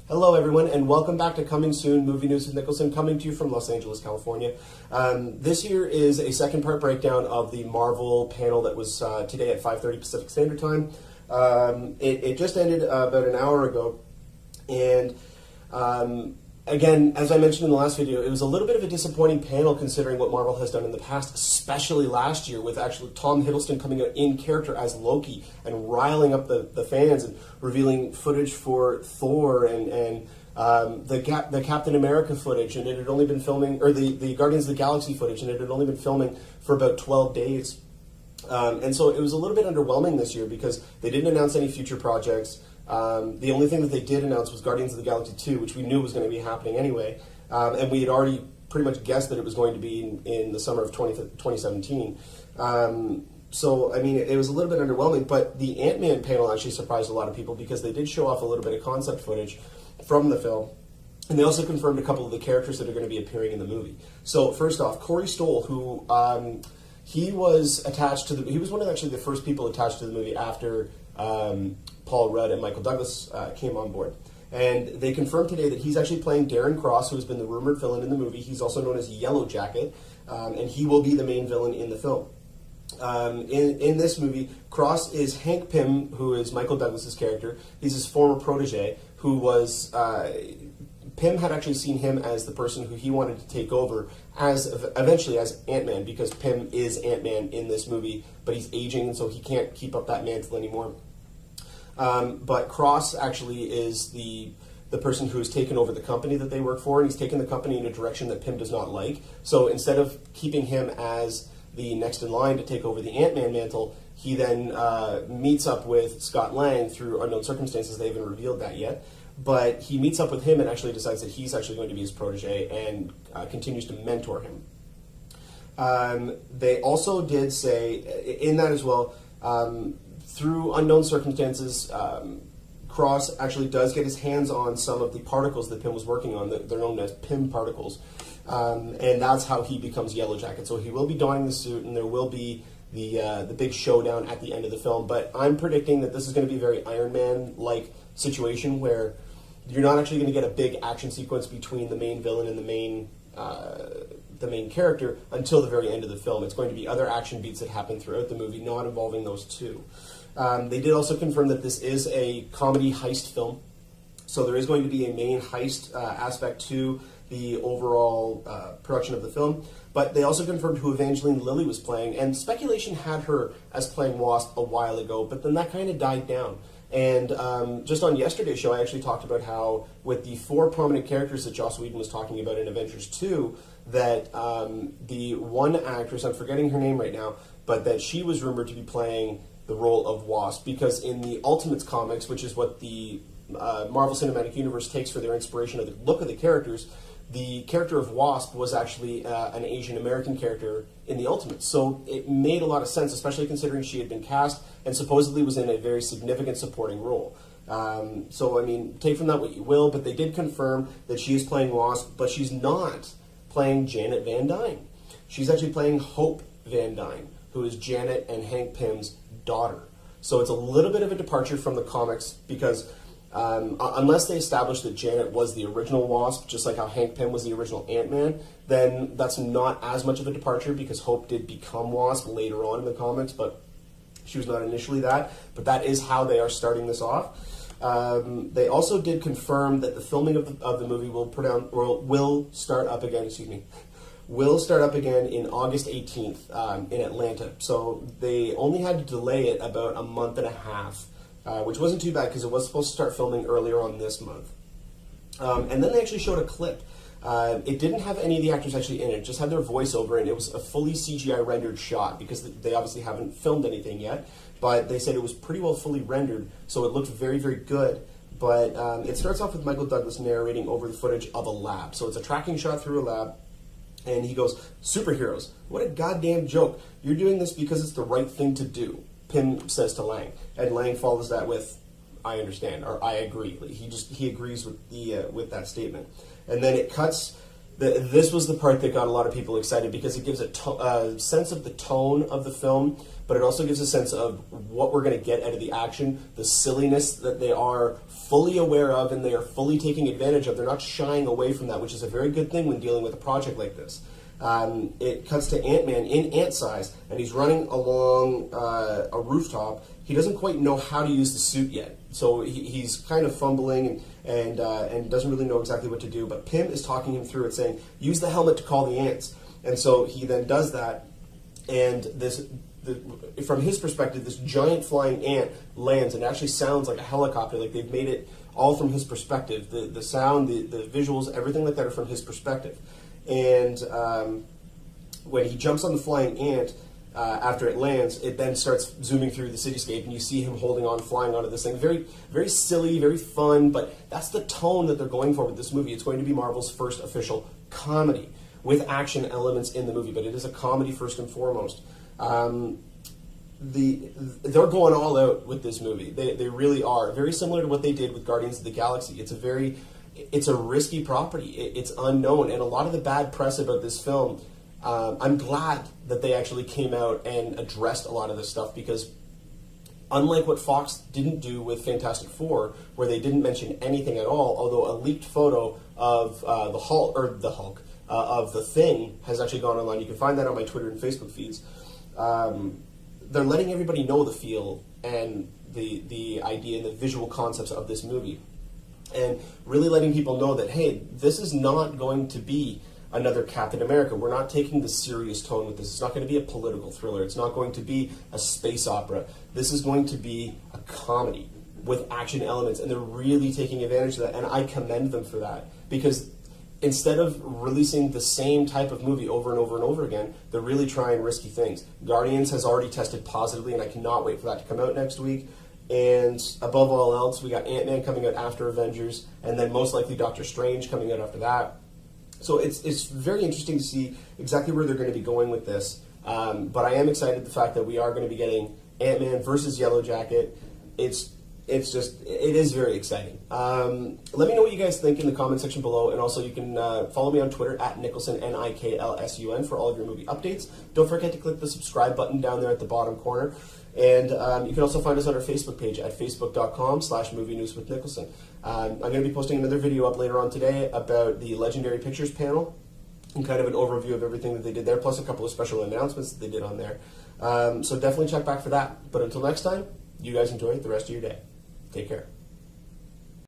Hello, everyone, and welcome back to Coming Soon, Movie News with Niklsun, coming to you from Los Angeles, California. This here is a second-part breakdown of the Marvel panel that was today at 5:30 Pacific Standard Time. It just ended about an hour ago, and again, as I mentioned in the last video, it was a little bit of a disappointing panel considering what Marvel has done in the past, especially last year with actually Tom Hiddleston coming out in character as Loki and riling up the fans and revealing footage for Thor and the Captain America footage, and it had only been filming, or the Guardians of the Galaxy footage, and it had only been filming for about 12 days. And so it was a little bit underwhelming this year because they didn't announce any future projects. The only thing that they did announce was Guardians of the Galaxy 2, which we knew was going to be happening anyway. And we had already pretty much guessed that it was going to be in the summer of 2017. So, I mean, it was a little bit underwhelming, but the Ant-Man panel actually surprised a lot of people because they did show off a little bit of concept footage from the film. And they also confirmed a couple of the characters that are going to be appearing in the movie. So, first off, Corey Stoll, who he was attached to he was one of actually the first people attached to the movie after Paul Rudd and Michael Douglas came on board. And they confirmed today that he's actually playing Darren Cross, who has been the rumored villain in the movie. He's also known as Yellow Jacket, and he will be the main villain in the film. In this movie, Cross is Hank Pym, who is Michael Douglas's character. He's his former protege, who was... Pym had actually seen him as the person who he wanted to take over eventually as Ant-Man, because Pym is Ant-Man in this movie, but he's aging, and so he can't keep up that mantle anymore. But Cross actually is the person who has taken over the company that they work for, and he's taken the company in a direction that Pym does not like. So instead of keeping him as the next in line to take over the Ant-Man mantle, he then meets up with Scott Lang through unknown circumstances. They haven't revealed that yet. But he meets up with him and actually decides that he's actually going to be his protege and continues to mentor him. They also did say, in that as well, through unknown circumstances, Cross actually does get his hands on some of the particles that Pym was working on. They're known as Pym particles. And that's how he becomes Yellow Jacket. So he will be donning the suit, and there will be the big showdown at the end of the film. But I'm predicting that this is going to be a very Iron Man-like situation where you're not actually going to get a big action sequence between the main villain and the main character until the very end of the film. It's going to be other action beats that happen throughout the movie, not involving those two. They did also confirm that this is a comedy heist film, so there is going to be a main heist aspect to the overall production of the film. But they also confirmed who Evangeline Lilly was playing, and speculation had her as playing Wasp a while ago, but then that kind of died down. And just on yesterday's show, I actually talked about how with the 4 prominent characters that Joss Whedon was talking about in Avengers 2, that the one actress, I'm forgetting her name right now, but that she was rumored to be playing the role of Wasp, because in the Ultimates comics, which is what the Marvel Cinematic Universe takes for their inspiration of the look of the characters, the character of Wasp was actually an Asian American character in the Ultimates. So it made a lot of sense, especially considering she had been cast and supposedly was in a very significant supporting role. So, I mean, take from that what you will, but they did confirm that she is playing Wasp, but she's not playing Janet Van Dyne. She's actually playing Hope Van Dyne, who is Janet and Hank Pym's daughter. So it's a little bit of a departure from the comics because... unless they establish that Janet was the original Wasp, just like how Hank Pym was the original Ant-Man, then that's not as much of a departure because Hope did become Wasp later on in the comics, but she was not initially that. But that is how they are starting this off. They also did confirm that the filming of the movie will start up again. Will start up again in August 18th in Atlanta. So they only had to delay it about a month and a half. Which wasn't too bad because it was supposed to start filming earlier on this month. And then they actually showed a clip. It didn't have any of the actors actually in it. It just had their voiceover, and it was a fully CGI rendered shot because they obviously haven't filmed anything yet. But they said it was pretty well fully rendered, so it looked very, very good. But it starts off with Michael Douglas narrating over the footage of a lab. So it's a tracking shot through a lab. And he goes, "Superheroes, what a goddamn joke. You're doing this because it's the right thing to do," Pym says to Lang, and Lang follows that with, "I understand," or "I agree." He agrees with that statement, and then it cuts This was the part that got a lot of people excited because it gives a sense of the tone of the film, but it also gives a sense of what we're going to get out of the action, the silliness that they are fully aware of and they are fully taking advantage of. They're not shying away from that, which is a very good thing when dealing with a project like this. It cuts to Ant-Man in ant size, and he's running along a rooftop. He doesn't quite know how to use the suit yet, so he's kind of fumbling and doesn't really know exactly what to do. But Pym is talking him through it, saying, use the helmet to call the ants. And so he then does that, and from his perspective, this giant flying ant lands and actually sounds like a helicopter. Like they've made it all from his perspective. The sound, the visuals, everything like that are from his perspective. And when he jumps on the flying ant, after it lands, it then starts zooming through the cityscape, and you see him holding on, flying onto this thing. Very, very silly, very fun, but that's the tone that they're going for with this movie. It's going to be Marvel's first official comedy with action elements in the movie, but it is a comedy first and foremost. They're going all out with this movie. They really are. Very similar to what they did with Guardians of the Galaxy. It's a risky property. It's unknown, and a lot of the bad press about this film, I'm glad that they actually came out and addressed a lot of this stuff, because unlike what Fox didn't do with Fantastic Four, where they didn't mention anything at all, although a leaked photo of of the Thing has actually gone online. You can find that on my Twitter and Facebook feeds. They're letting everybody know the feel and the idea and the visual concepts of this movie, and really letting people know that, hey, this is not going to be another Captain America. We're not taking the serious tone with this. It's not going to be a political thriller. It's not going to be a space opera. This is going to be a comedy with action elements, and they're really taking advantage of that, and I commend them for that, because instead of releasing the same type of movie over and over and over again, they're really trying risky things. Guardians has already tested positively, and I cannot wait for that to come out next week. And above all else, we got Ant-Man coming out after Avengers, and then most likely Doctor Strange coming out after that. So it's very interesting to see exactly where they're going to be going with this. But I am excited the fact that we are going to be getting Ant-Man versus Yellow Jacket. It is very exciting. Let me know what you guys think in the comment section below, and also you can follow me on Twitter at Niklsun, Niklsun, for all of your movie updates. Don't forget to click the subscribe button down there at the bottom corner. And you can also find us on our Facebook page at facebook.com/movie news with Niklsun. I'm going to be posting another video up later on today about the Legendary Pictures panel and kind of an overview of everything that they did there, plus a couple of special announcements that they did on there. So definitely check back for that. But until next time, you guys enjoy the rest of your day. Take care.